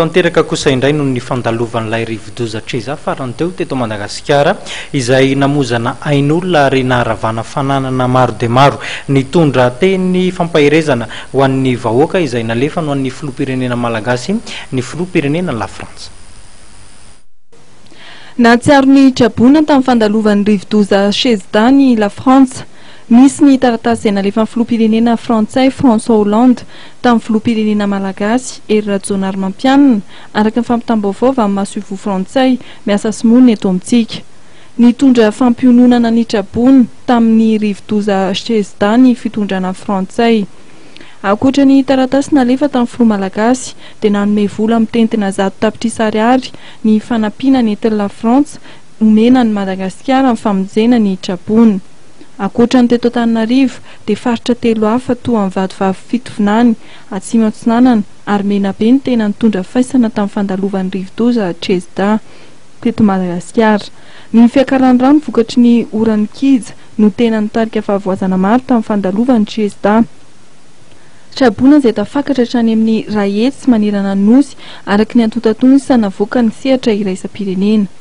tanteraka kosa indray noho ny fandalovan'ilay rivodoza treza farany teo teto Madagasikara izay namozana ain'olona ary naharavana fananana maro de maro nitondra teny fampahirezana ho an'ny vahoaka izay nalefa no an'ny filoham-pirenena malagasy ny filoham-pirenena la France. Nahatsiaro ny Tsaboina tamin'ny fandalovan'ny rivodoza Chezda la France. Misy ny taratasy izay nalefa ny filoham-pirenena frantsay François Hollande tamin'ny filoham-pirenena malagasy Hery Rajaonarimampianina araka ny fampitam-baovao avy amin'ny masovo frantsay miasa Simono eto amintsika. Nitondra fampiononana ny Tsaboina tamin'ny rivodoza Chezda ny fitondrana frantsay. Ankoatra ny taratasy nalefa tamin'ny filoha malagasy dia nanome vola mitentina 100 tapitrisa ariary ny fanampiana nentin'i la France omena ny Madagasikara amin'ny famonjena ny Tsaboina. Ankoatra ny teto Antananarivo dia faritra 3 hafa toa amin'ny vadivavy fitovinany Atsimo Atsinanana ary Menabe ny tena nitondra faisana tamin'ny fandalovan'ny rivodoza Chezda teto Madagasikara. Ny fiakaran'ny rano vokatry ny oran'ny kija no tena nitarika fahavoazana maro tamin'ny fandalovan'ny Chezda. Tsaboina izay tafakatra hatrany amin'ny ray hetsy manirana ny nosy araka ny antontantonisa navoaka ny sehatra iraisam-pirenena.